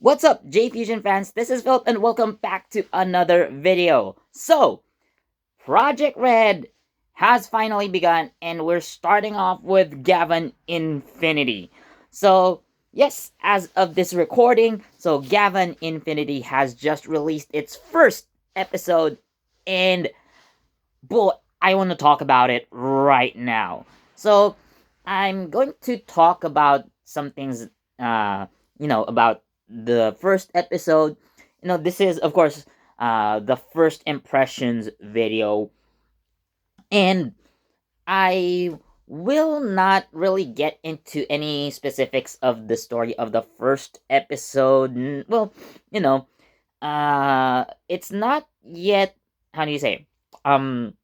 What's up, JEFusion fans? This is Philip, and welcome back to another video. So, Project Red has finally begun, and we're starting off with Gavan Infinity. So, yes, as of this recording, Gavan Infinity has just released its first episode, and boy, I want to talk about it right now. So, I'm going to talk about some things, about the first episode. This is, of course, the first impressions video, and I will not really get into any specifics of the story of the first episode. Well, you know, it's not yet. How do you say? Um,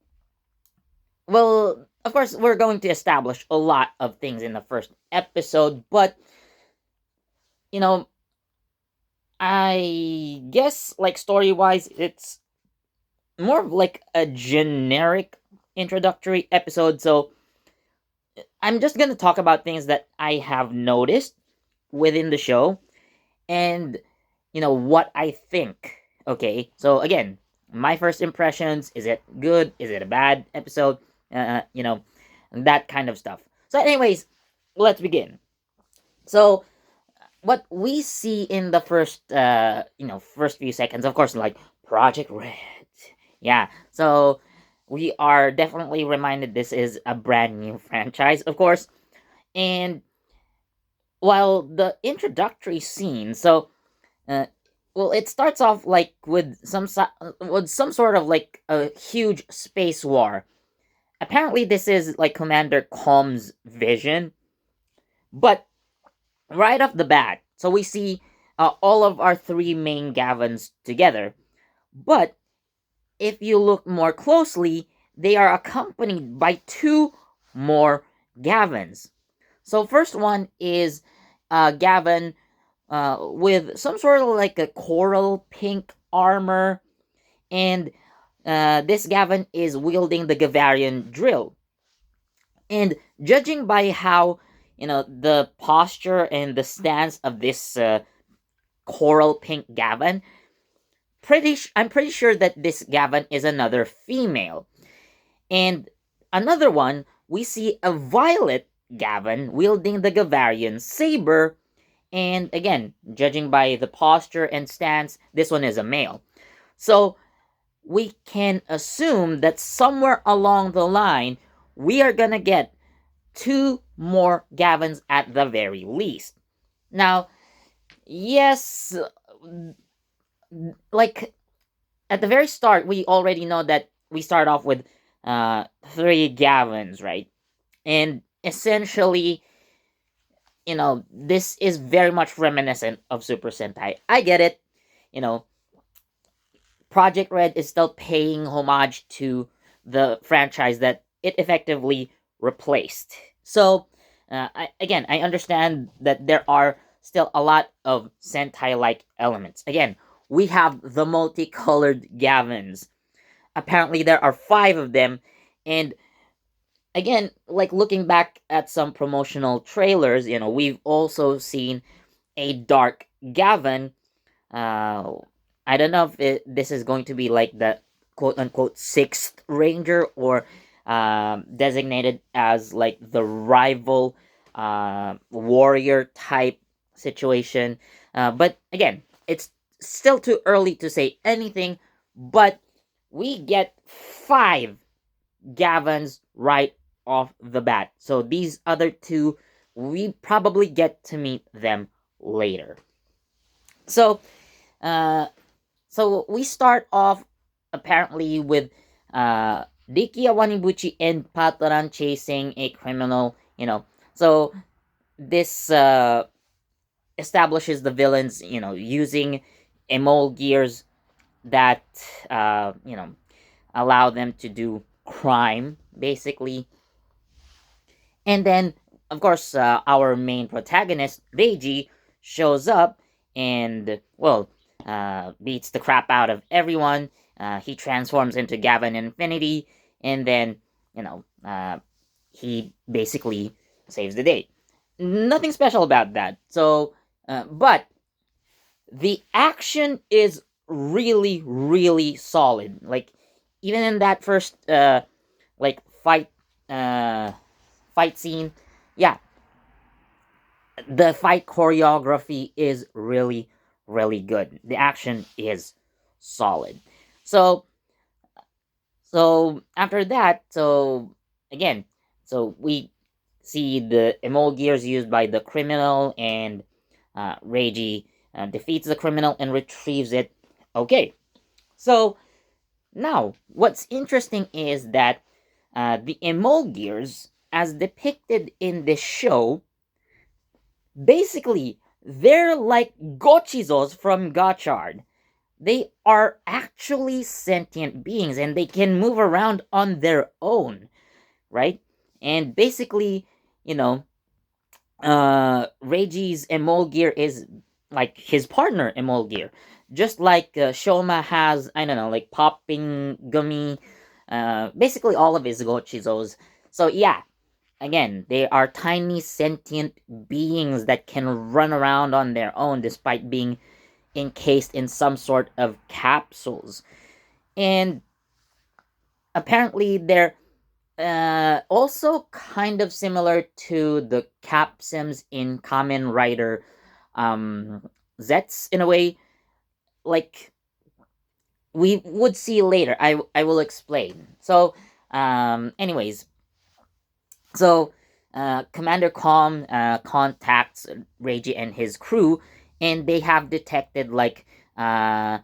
well, of course, we're going to establish a lot of things in the first episode, but you know, I guess like story wise, it's more of like a generic introductory episode. So I'm just gonna talk about things that I have noticed within the show and what I think. Okay, so again, my first impressions: is it good? Is it a bad episode? That kind of stuff. So, anyways, let's begin. So, what we see in the first few seconds, of course, like Project Red. Yeah. So we are definitely reminded this is a brand new franchise, of course. And while the introductory scene, uh, well, it starts off like with some sort of like a huge space war. Apparently, this is like Commander Com's vision, but right off the bat, so we see all of our three main Gavans together. But if you look more closely, they are accompanied by two more Gavans. So first one is Gavan with some sort of like a coral pink armor, and this Gavan is wielding the Gavarian drill. And judging by how the posture and the stance of this coral pink Gavan, I'm pretty sure that this Gavan is another female. And another one, we see a violet Gavan wielding the Gavarian saber. And again, judging by the posture and stance, this one is a male. So we can assume that somewhere along the line, we are gonna get two more Gavans at the very least. Now, yes, like at the very start, we already know that we start off with three Gavans, right? And essentially, this is very much reminiscent of Super Sentai. I get it. You know, Project Red is still paying homage to the franchise that it effectively replaced. So, I understand that there are still a lot of Sentai like elements. Again, we have the multicolored Gavins. Apparently, there are five of them. And again, like looking back at some promotional trailers, we've also seen a dark Gavin. Uh, I don't know if this is going to be like the quote unquote sixth ranger or designated as like the rival warrior type situation. But again, it's still too early to say anything, but we get five Gavins right off the bat. So these other two, we probably get to meet them later. So uh, so we start off apparently with Riki Awanibuchi and Pataran chasing a criminal, So this establishes the villains, using emol gears that, allow them to do crime, basically. And then, of course, our main protagonist, Reiji, shows up and, well, beats the crap out of everyone. He transforms into Gavan Infinity, and then, he basically saves the day. Nothing special about that. So, but the action is really, really solid. Like, even in that first like uh fight scene, yeah, the fight choreography is really, really good. The action is solid. So after that, again, we see the emol gears used by the criminal, and Reiji defeats the criminal and retrieves it. Okay, so now what's interesting is that the emol gears, as depicted in this show, basically they're like gochizos from Gotchard. They are actually sentient beings and they can move around on their own, right? And basically, you know, Reiji's Emolgear is like his partner Emolgear. Just like Shoma has, I don't know, like popping gummy, basically all of his Gochizos. So yeah, again, they are tiny sentient beings that can run around on their own despite being encased in some sort of capsules. And apparently they're also kind of similar to the capsims in Kamen Rider Zets in a way. Like, we would see later. I will explain. So, anyways, so Commander Calm contacts Reiji and his crew, and they have detected uh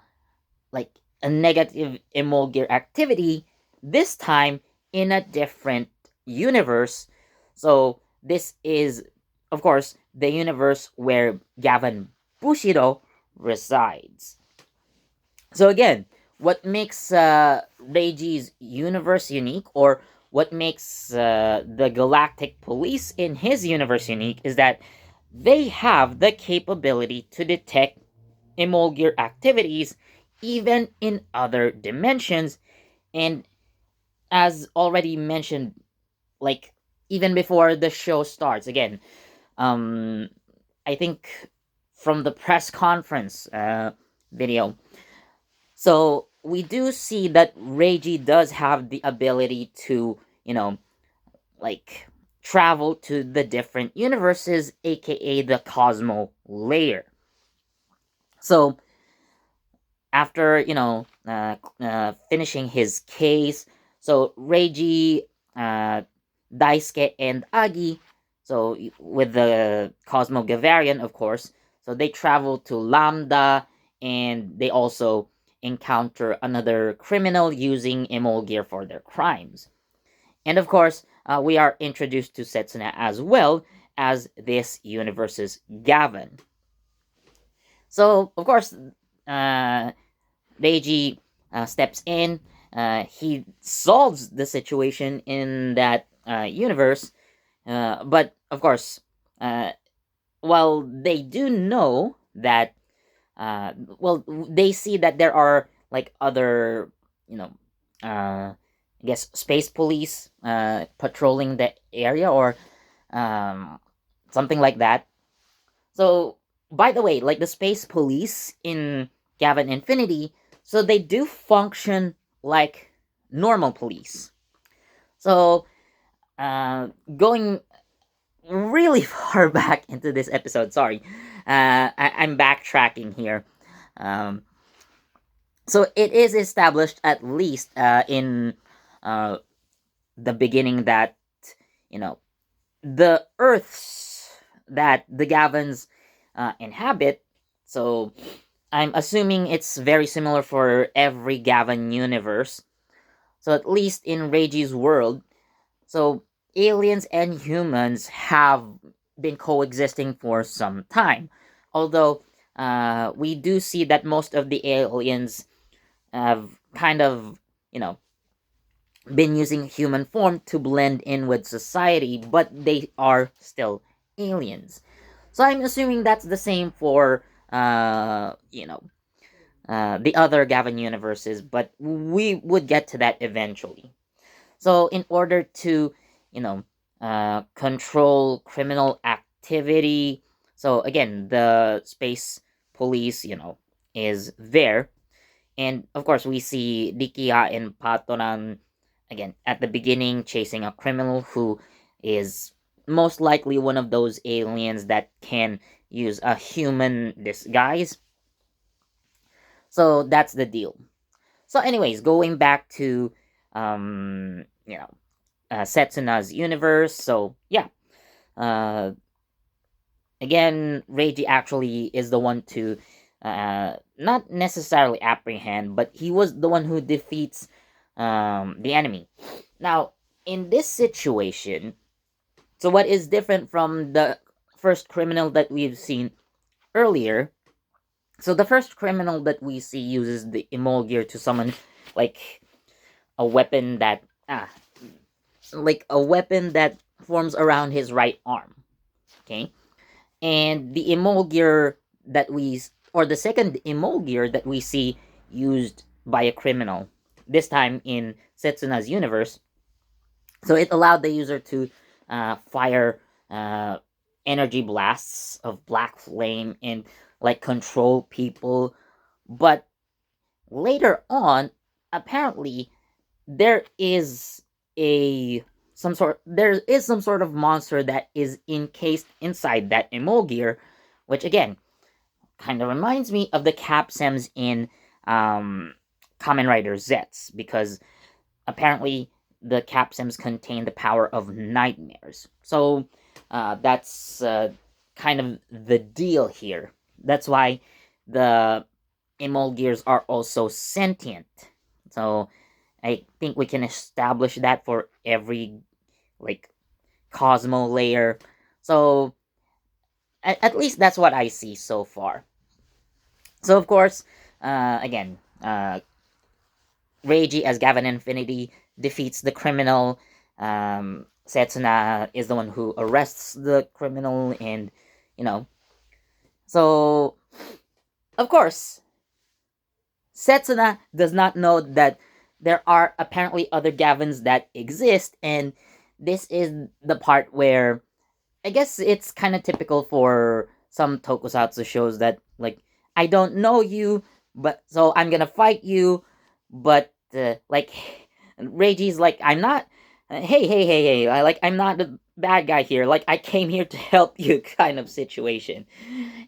like a negative emulgir activity, this time in a different universe. So this is, of course, the universe where Gavan Bushido resides. So again, what makes Reiji's universe unique, or what makes the Galactic Police in his universe unique, is that they have the capability to detect emulgir activities even in other dimensions. And as already mentioned, like, even before the show starts, again, um I think from the press conference video, so we do see that Reiji does have the ability to, like, travel to the different universes, aka the Cosmo layer. So after finishing his case, so Reiji, Daisuke, and Agi, so with the Cosmo Gavarian, of course, so they travel to Lambda, and they also encounter another criminal using Emol gear for their crimes. And of course, we are introduced to Setsuna as well as this universe's Gavan. So of course, uh, Reiji steps in. He solves the situation in that universe. But of course, uh, while they do know that, well, they see that there are like other, you know, I guess space police patrolling the area, or um, something like that. So, by the way, like the space police in Gavin Infinity, so they do function like normal police. So, going really far back into this episode, sorry, I'm backtracking here. Um, so it is established, at least in uh, the beginning, that you know the Earths that the Gavins inhabit. So I'm assuming it's very similar for every Gavin universe. So at least in Reiji's world, so aliens and humans have been coexisting for some time. Although we do see that most of the aliens have kind of, you know, been using human form to blend in with society, but they are still aliens. So I'm assuming that's the same for the other Gavin universes, but we would get to that eventually. So in order to, control criminal activity, so again, the space police, is there. And of course, we see Dikia and Patoran again at the beginning chasing a criminal who is most likely one of those aliens that can use a human disguise. So that's the deal. So, anyways, going back to Setsuna's universe. So yeah, uh, again, Reiji actually is the one to not necessarily apprehend, but he was the one who defeats the enemy. Now, in this situation, so what is different from the first criminal that we've seen earlier? So the first criminal that we see uses the Emolgear to summon like a weapon that forms around his right arm. Okay, and the Emolgear that we or the second Emolgear that we see used by a criminal, this time in Setsuna's universe. So it allowed the user to fire energy blasts of black flame and like control people. But later on, apparently there is a some sort of monster that is encased inside that Emolgear, which again kind of reminds me of the Capsems in Kamen Rider Zets, because apparently the Capsems contain the power of nightmares. So that's kind of the deal here. That's why the Emolgears are also sentient. So I think we can establish that for every like Cosmo layer. So at least that's what I see so far. So of course, again, Reiji as Gavan Infinity defeats the criminal. Setsuna is the one who arrests the criminal, and you know. So of course, Setsuna does not know that there are apparently other Gavins that exist, and this is the part where I guess it's kind of typical for some tokusatsu shows that like I don't know you, but so I'm gonna fight you, but like Reiji's like I'm not. Hey! I'm not the bad guy here. Like I came here to help you, kind of situation,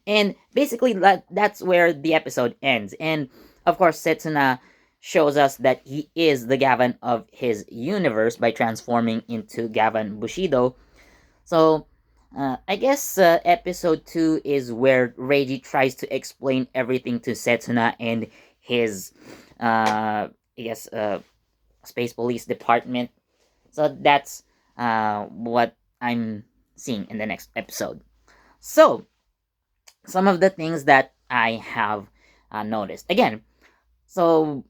and basically that's where the episode ends. And of course, Setsuna shows us that he is the Gavan of his universe by transforming into Gavan Bushido. So I guess episode 2 is where Reiji tries to explain everything to Setsuna and his, Space Police Department. So that's what I'm seeing in the next episode. So, some of the things that I have noticed. Again, so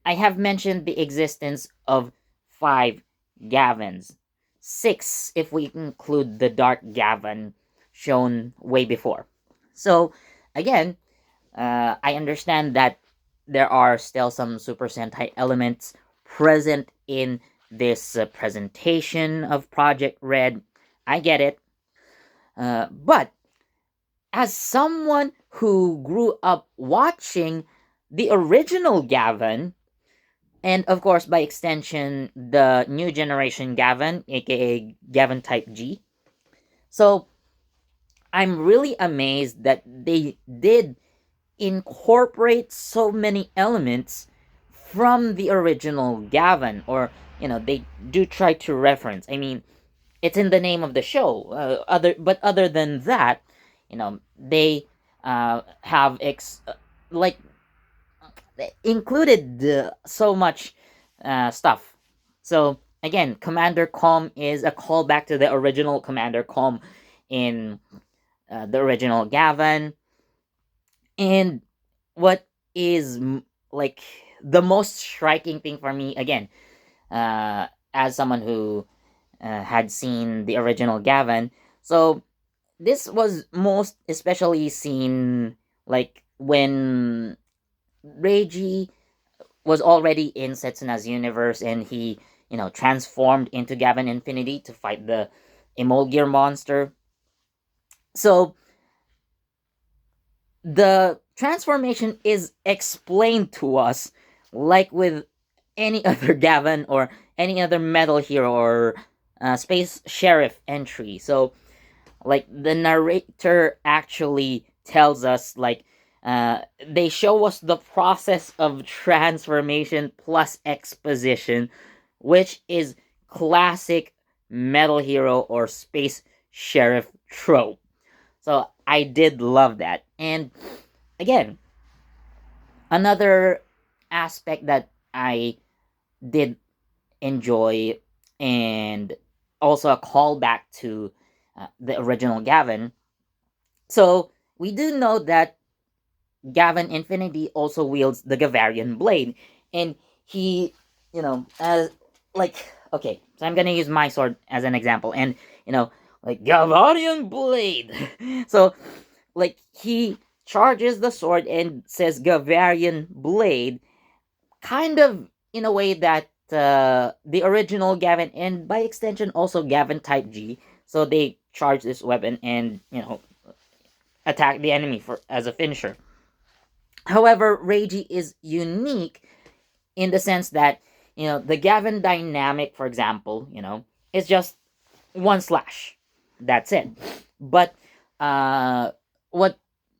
I have mentioned the existence of 5 Gavins. 6 if we include the Dark Gavan shown way before. So, again, I understand that there are still some Super Sentai elements present in this presentation of Project Red. I get it. But as someone who grew up watching the original Gavan, and of course, by extension, the new generation Gavan, aka Gavan Type G. So, I'm really amazed that they did incorporate so many elements from the original Gavan, or, they do try to reference. I mean, it's in the name of the show. Other than that, they have included so much stuff. So again, Commander Com is a callback to the original Commander Com in the original Gavan. And what is like the most striking thing for me, again, as someone who had seen the original Gavan, so this was most especially seen like when Reiji was already in Setsuna's universe and he, transformed into Gavan Infinity to fight the Emolgear monster. So, the transformation is explained to us like with any other Gavan or any other metal hero or space sheriff entry. So like the narrator actually tells us like they show us the process of transformation plus exposition, which is classic metal hero or space sheriff trope. So I did love that. And again, another aspect that I did enjoy, and also a callback to the original Gavin. So we do know that Gavin Infinity also wields the Gavarian blade, and he, as like okay, so I'm gonna use my sword as an example, and like Gavarian blade. So like he charges the sword and says Gavarian blade, kind of in a way that the original Gavin and by extension also Gavin Type G. So they charge this weapon and attack the enemy for as a finisher. However, Reiji is unique in the sense that the Gavin dynamic, for example, is just one slash. That's it. But what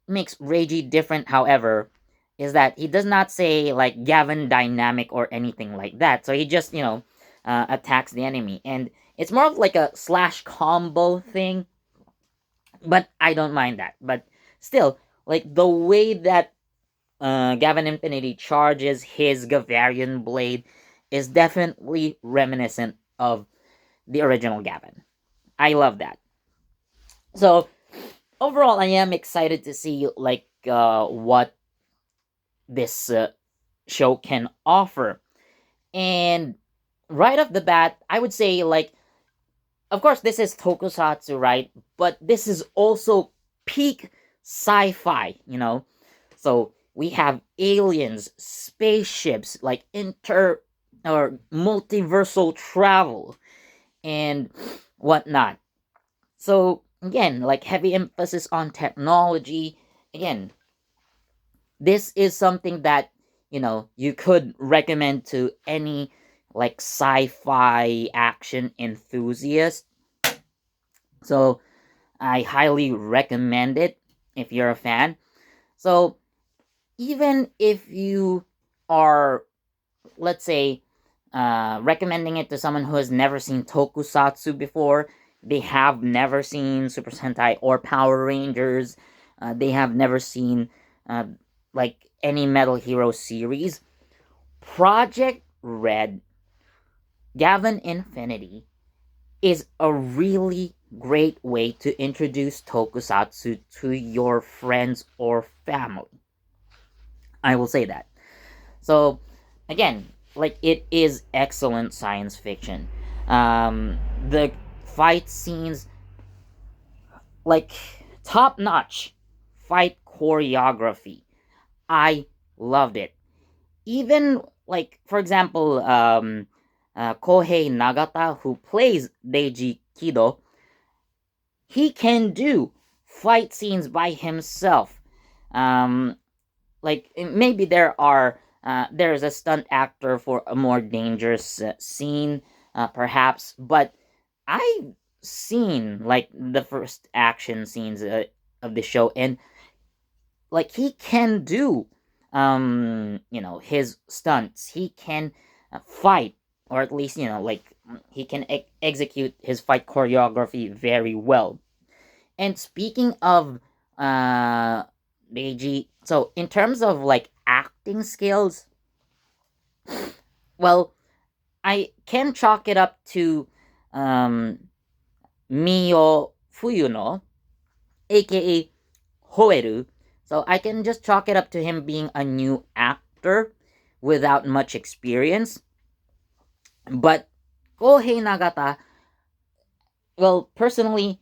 makes Reiji different, however, is that he does not say like Gavin dynamic or anything like that. So he just attacks the enemy, and it's more of like a slash combo thing. But I don't mind that. But still, like the way that Gavin Infinity charges his Gavarian blade is definitely reminiscent of the original Gavin. I love that. So overall, I am excited to see like what this show can offer. And right off the bat, I would say like, of course, this is tokusatsu, right? But this is also peak sci-fi. So we have aliens, spaceships, like inter or multiversal travel and whatnot. So again, like heavy emphasis on technology. Again, this is something that you could recommend to any like sci-fi action enthusiast. So I highly recommend it if you're a fan. So even if you are, let's say, recommending it to someone who has never seen tokusatsu before, they have never seen Super Sentai or Power Rangers, they have never seen uh, like any Metal Hero series, Project Red, Gavin Infinity is a really great way to introduce tokusatsu to your friends or family. I will say that. So, again, like it is excellent science fiction. The fight scenes, like top notch fight choreography. I loved it. Even like, for example, Kohei Nagata, who plays Deiji Kido, he can do fight scenes by himself. Um, like maybe there's a stunt actor for a more dangerous scene, perhaps, but I've seen like the first action scenes of the show, and like he can do his stunts. He can fight, or at least like he can execute his fight choreography very well. And speaking of uh Beiji, so in terms of like acting skills, well, I can chalk it up to um Mio Fuyuno, aka Hoeru. So I can just chalk it up to him being a new actor without much experience. But Kohei Nagata, well, personally,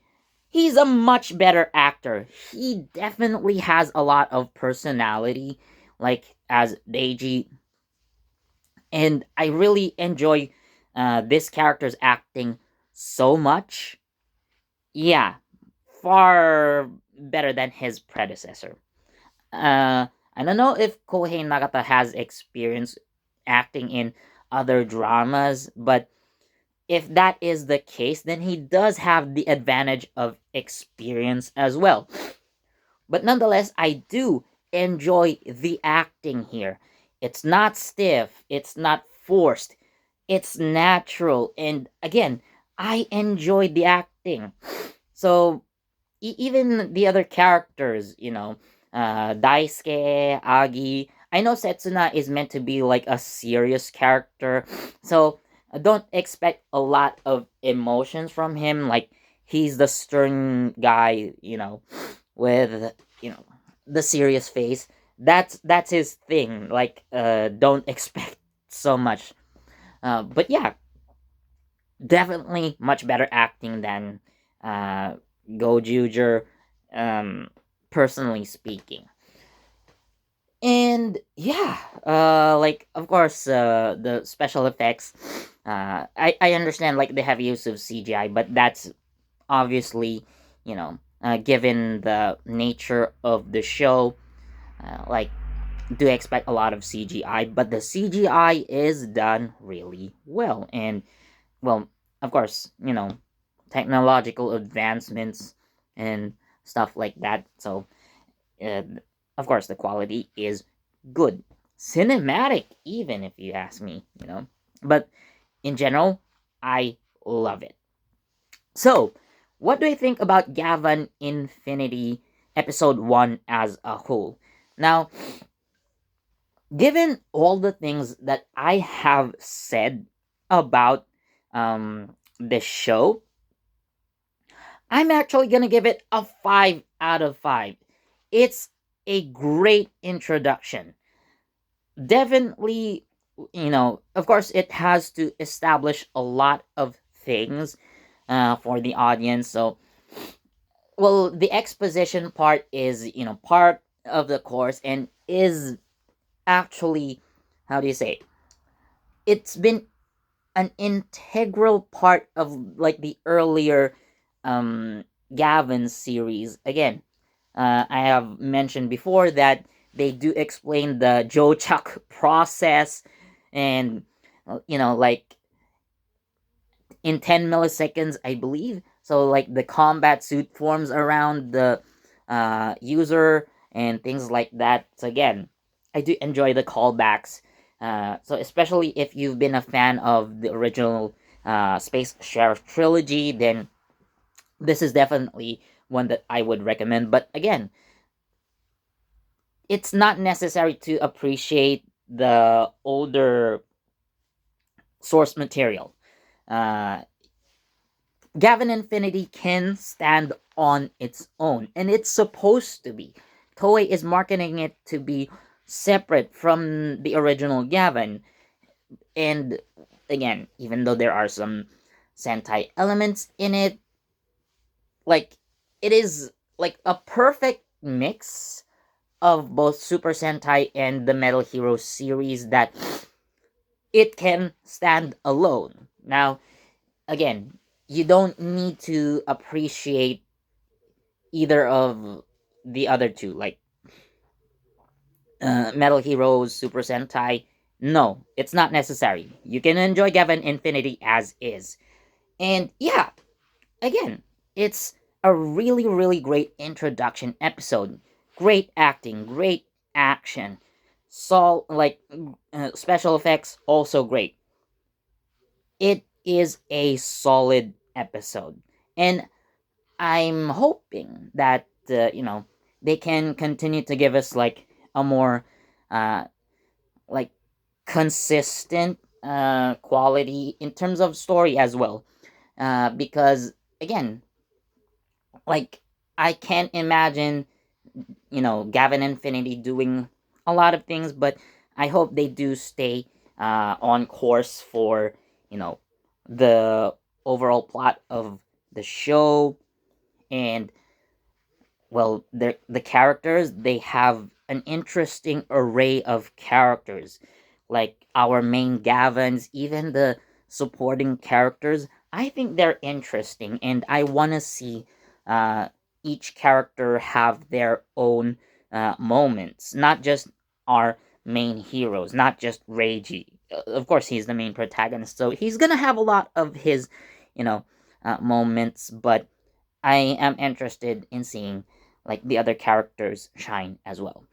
he's a much better actor. He definitely has a lot of personality, like as Deiji, and I really enjoy this character's acting so much. Yeah, far better than his predecessor. I don't know if Kohei Nagata has experience acting in other dramas, but if that is the case, then he does have the advantage of experience as well. But nonetheless, I do enjoy the acting here. It's not stiff, it's not forced, it's natural, and again, I enjoy the acting. So even the other characters, Daisuke, Agi. I know Setsuna is meant to be like a serious character, so I don't expect a lot of emotions from him. Like he's the stern guy, with you know the serious face. That's his thing. Like, don't expect so much. But yeah, definitely much better acting than Gojuger, um, personally speaking. And yeah, like of course, the special effects. I understand like the heavy use of CGI, but that's obviously, given the nature of the show, like do expect a lot of CGI, but the CGI is done really well, and well, of course, technological advancements and stuff like that. So, uh, of course, the quality is good, cinematic, even if you ask me. But in general, I love it. So, what do you think about Gavan Infinity episode 1 as a whole? Now, given all the things that I have said about the show, I'm actually gonna give it a 5 out of 5. It's a great introduction. Definitely, of course, it has to establish a lot of things for the audience. So, well, the exposition part is, part of the course and is actually, how do you say it? It's been an integral part of like the earlier um Gavin series. Again, I have mentioned before that they do explain the Joe Chuck process, and like in 10 milliseconds, I believe. So like the combat suit forms around the user and things like that. So again, I do enjoy the callbacks. So especially if you've been a fan of the original Space Sheriff trilogy, then this is definitely one that I would recommend. But again, it's not necessary to appreciate the older source material. Uh, Gavin Infinity can stand on its own, and it's supposed to be. Toei is marketing it to be separate from the original Gavin. And again, even though there are some Sentai elements in it, like it is like a perfect mix of both Super Sentai and the Metal Hero series that it can stand alone. Now, again, you don't need to appreciate either of the other two, like Metal Heroes, Super Sentai. No, it's not necessary. You can enjoy Gavin Infinity as is. And yeah, again, it's a really, really great introduction episode. Great acting, great action. Special effects, also great. It is a solid episode. And I'm hoping that they can continue to give us like a more uh like consistent quality in terms of story as well. Because again, like I can't imagine Gavin Infinity doing a lot of things, but I hope they do stay on course for you know the overall plot of the show. And well, the characters, they have an interesting array of characters, like our main Gavins, even the supporting characters. I think they're interesting, and I want to see uh, each character have their own moments, not just our main heroes, not just Reiji. Of course, he's the main protagonist, so he's gonna have a lot of his, you know, moments. But I am interested in seeing like the other characters shine as well.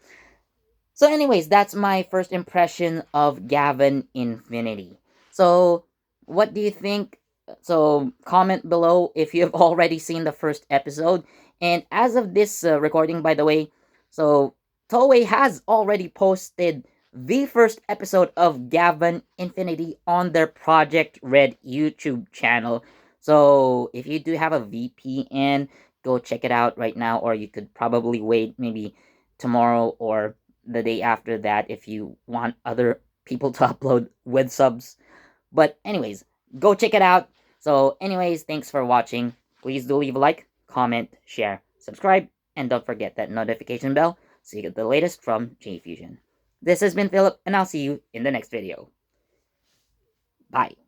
So, anyways, that's my first impression of Gavan Infinity. So, what do you think? So, comment below if you've already seen the first episode. And as of this recording, by the way, so Toei has already posted the first episode of Gavan Infinity on their Project Red YouTube channel. So, if you do have a VPN, go check it out right now, or you could probably wait maybe tomorrow or the day after that if you want other people to upload with subs. But anyways, go check it out. So anyways, thanks for watching. Please do leave a like, comment, share, subscribe, and don't forget that notification bell so you get the latest from JEFusion. This has been Philip, and I'll see you in the next video. Bye.